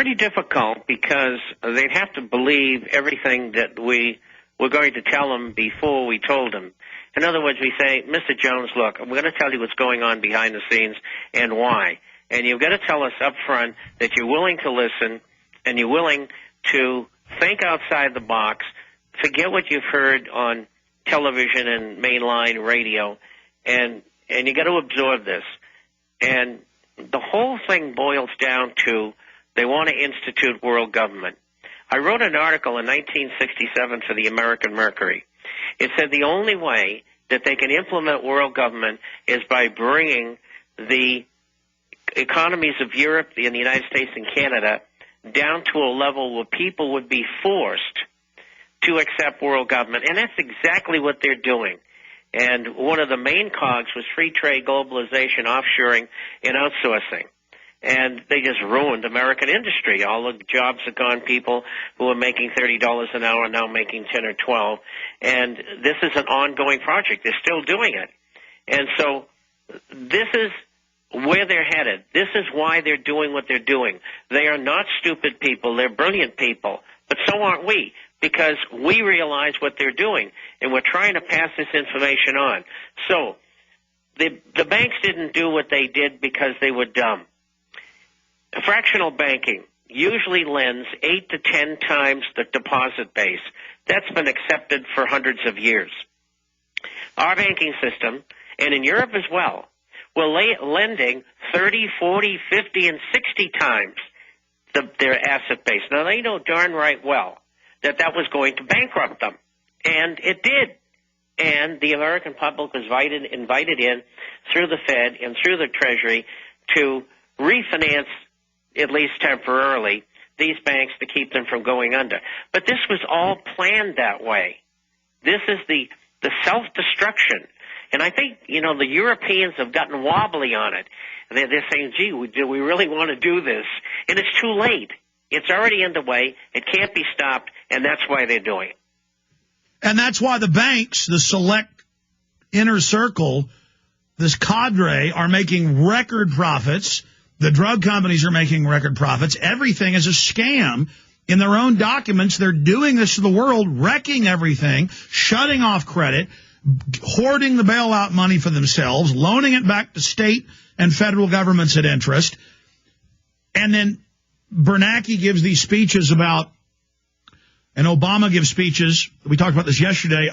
pretty difficult because they'd have to believe everything that we were going to tell them before we told them. In other words, we say, Mr. Jones, look, I'm going to tell you what's going on behind the scenes and why. And you've got to tell us up front that you're willing to listen and you're willing to think outside the box, forget what you've heard on television and mainline radio, and you got to absorb this. And the whole thing boils down to they want to institute world government. I wrote an article in 1967 for the American Mercury. It said the only way that they can implement world government is by bringing the economies of Europe and the United States and Canada down to a level where people would be forced to accept world government. And that's exactly what they're doing. And one of the main cogs was free trade, globalization, offshoring, and outsourcing. And they just ruined American industry. All the jobs are gone. People who are making $30 an hour are now making 10 or 12. And this is an ongoing project. They're still doing it. And so this is where they're headed. This is why they're doing what they're doing. They are not stupid people. They're brilliant people. But so aren't we, because we realize what they're doing, and we're trying to pass this information on. So the banks didn't do what they did because they were dumb. Fractional banking usually lends 8 to 10 times the deposit base. That's been accepted for hundreds of years. Our banking system, and in Europe as well, will lending 30, 40, 50, and 60 times their asset base. Now, they know darn right well that was going to bankrupt them, and it did. And the American public was invited in through the Fed and through the Treasury to refinance, at least temporarily, these banks to keep them from going under. But this was all planned that way. This is the self-destruction. And I think, the Europeans have gotten wobbly on it. They're saying, gee, do we really want to do this? And it's too late. It's already underway. It can't be stopped, and that's why they're doing it. And that's why the banks, the select inner circle, this cadre, are making record profits. The drug companies are making record profits. Everything is a scam. In their own documents, they're doing this to the world, wrecking everything, shutting off credit, hoarding the bailout money for themselves, loaning it back to state and federal governments at interest. And then Bernanke gives these speeches about, and Obama gives speeches, we talked about this yesterday,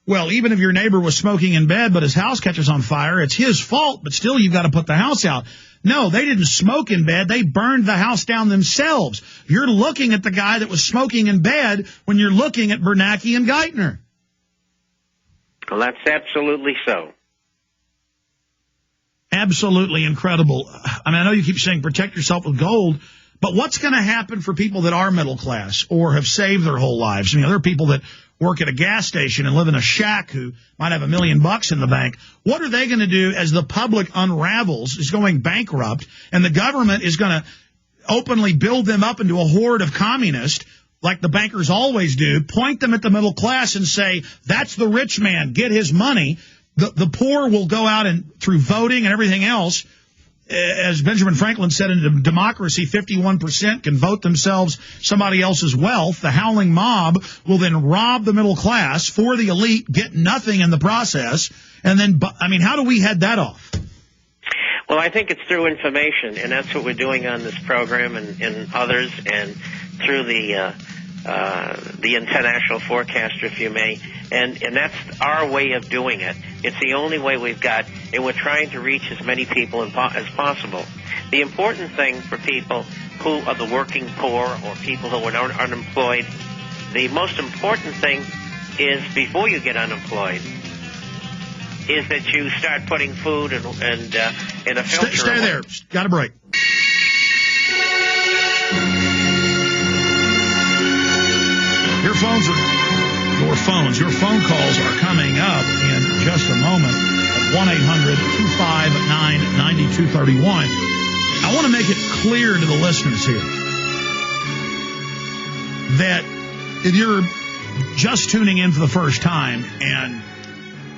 well, even if your neighbor was smoking in bed but his house catches on fire, it's his fault, but still you've got to put the house out. No, they didn't smoke in bed. They burned the house down themselves. You're looking at the guy that was smoking in bed when you're looking at Bernanke and Geithner. Well, that's absolutely so. Absolutely incredible. I mean, I know you keep saying protect yourself with gold, but what's going to happen for people that are middle class or have saved their whole lives? I mean, there are people that work at a gas station and live in a shack who might have $1 million in the bank. What are they going to do as the public unravels, is going bankrupt, and the government is going to openly build them up into a horde of communists, like the bankers always do, point them at the middle class and say, that's the rich man, get his money. The poor will go out and through voting and everything else, as Benjamin Franklin said, in democracy, 51% can vote themselves somebody else's wealth. The howling mob will then rob the middle class for the elite, get nothing in the process. And then, I mean, how do we head that off? Well, I think it's through information, and that's what we're doing on this program and others, and through the international forecaster, if you may, and that's our way of doing it. It's the only way we've got, and we're trying to reach as many people as possible. The important thing for people who are the working poor or people who are unemployed, the most important thing is, before you get unemployed, is that you start putting food and in a filter. Stay there. Got a break. Your phone calls are coming up in just a moment at 1-800-259-9231. I want to make it clear to the listeners here that if you're just tuning in for the first time and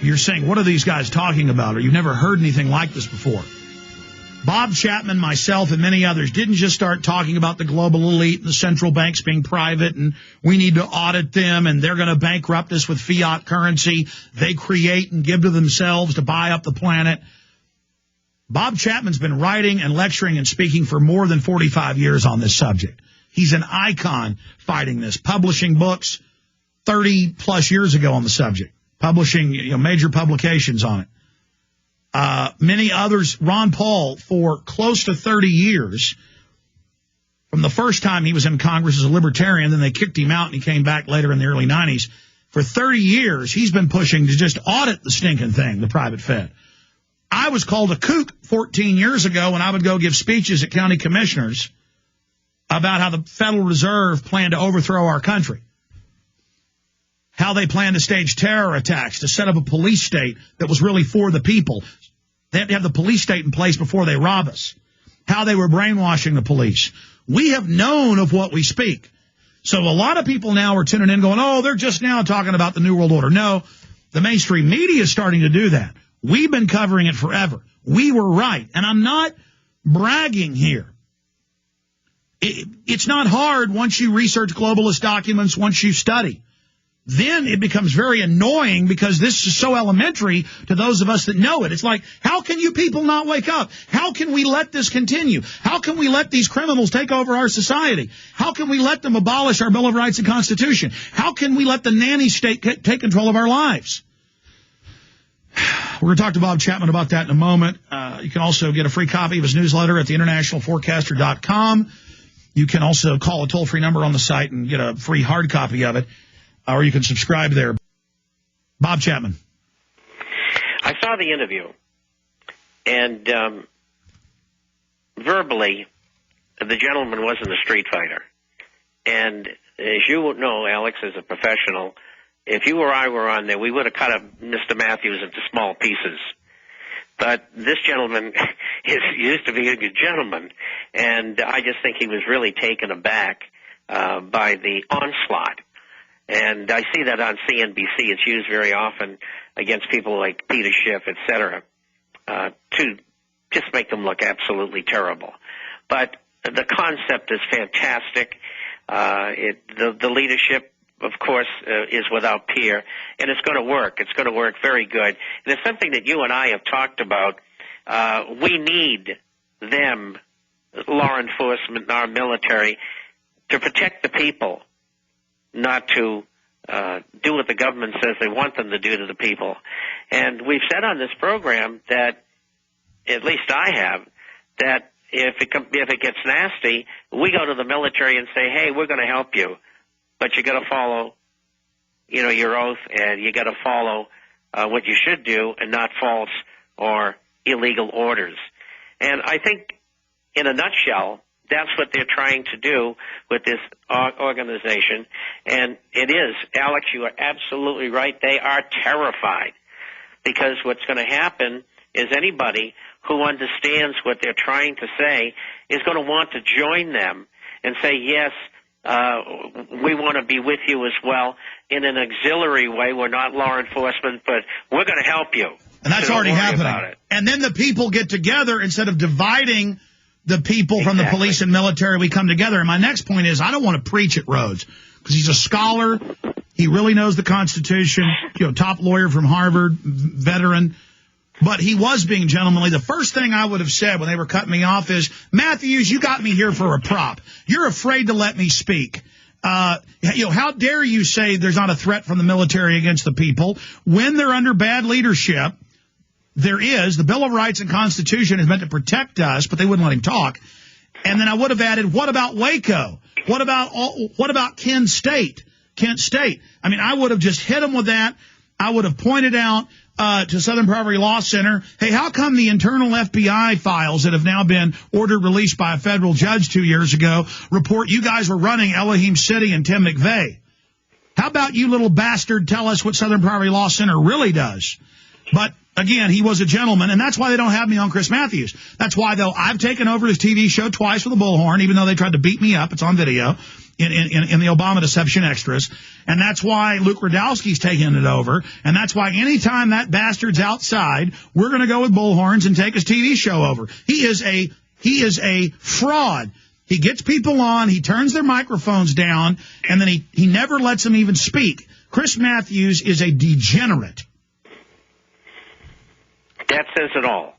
you're saying, what are these guys talking about? Or you've never heard anything like this before. Bob Chapman, myself, and many others didn't just start talking about the global elite and the central banks being private and we need to audit them and they're going to bankrupt us with fiat currency they create and give to themselves to buy up the planet. Bob Chapman's been writing and lecturing and speaking for more than 45 years on this subject. He's an icon fighting this, publishing books 30-plus years ago on the subject, publishing major publications on it. Many others, Ron Paul, for close to 30 years, from the first time he was in Congress as a libertarian, then they kicked him out and he came back later in the early 90s. For 30 years, he's been pushing to just audit the stinking thing, the private Fed. I was called a kook 14 years ago when I would go give speeches at county commissioners about how the Federal Reserve planned to overthrow our country, how they planned to stage terror attacks, to set up a police state that was really for the people. They had to have the police state in place before they rob us, how they were brainwashing the police. We have known of what we speak. So a lot of people now are tuning in going, oh, they're just now talking about the New World Order. No, the mainstream media is starting to do that. We've been covering it forever. We were right. And I'm not bragging here. It's not hard once you research globalist documents, once you study. Then it becomes very annoying because this is so elementary to those of us that know it. It's like, how can you people not wake up? How can we let this continue? How can we let these criminals take over our society? How can we let them abolish our Bill of Rights and Constitution? How can we let the nanny state take control of our lives? We're going to talk to Bob Chapman about that in a moment. You can also get a free copy of his newsletter at theinternationalforecaster.com. You can also call a toll-free number on the site and get a free hard copy of it. Or you can subscribe there. Bob Chapman. I saw the interview, and verbally, the gentleman wasn't a street fighter. And as you know, Alex, as a professional, if you or I were on there, we would have cut up Mr. Matthews into small pieces. But this gentleman used to be a good gentleman, and I just think he was really taken aback by the onslaught. And I see that on CNBC. It's used very often against people like Peter Schiff, et cetera, to just make them look absolutely terrible. But the concept is fantastic. The leadership, of course, is without peer, and it's going to work. It's going to work very good. And it's something that you and I have talked about. We need them, law enforcement, our military, to protect the people, not to do what the government says they want them to do to the people. And we've said on this program that, at least I have, that if it gets nasty, we go to the military and say, hey, we're going to help you, but you got to follow, your oath, and you got to follow what you should do and not false or illegal orders. And I think, in a nutshell, that's what they're trying to do with this organization. And it is, Alex, you are absolutely right. They are terrified, because what's going to happen is anybody who understands what they're trying to say is going to want to join them and say, yes, we want to be with you as well in an auxiliary way. We're not law enforcement, but we're going to help you. And that's already happening. And then the people get together instead of dividing the people from the police and military. We come together. And my next point is, I don't want to preach at Rhodes because he's a scholar. He really knows the Constitution, top lawyer from Harvard, veteran. But he was being gentlemanly. The first thing I would have said when they were cutting me off is, Matthews, you got me here for a prop. You're afraid to let me speak. How dare you say there's not a threat from the military against the people when they're under bad leadership? There is. The Bill of Rights and Constitution is meant to protect us, but they wouldn't let him talk. And then I would have added, what about Waco? What about Kent State? I mean, I would have just hit him with that. I would have pointed out to Southern Poverty Law Center, hey, how come the internal FBI files that have now been ordered released by a federal judge 2 years ago report you guys were running Elohim City and Tim McVeigh? How about you little bastard tell us what Southern Poverty Law Center really does? But again, he was a gentleman, and that's why they don't have me on Chris Matthews. That's why, though, I've taken over his TV show twice with a bullhorn, even though they tried to beat me up. It's on video. in the Obama Deception Extras. And that's why Luke Radowski's taking it over. And that's why anytime that bastard's outside, we're going to go with bullhorns and take his TV show over. He is a fraud. He gets people on, he turns their microphones down, and then he never lets them even speak. Chris Matthews is a degenerate. That says it all.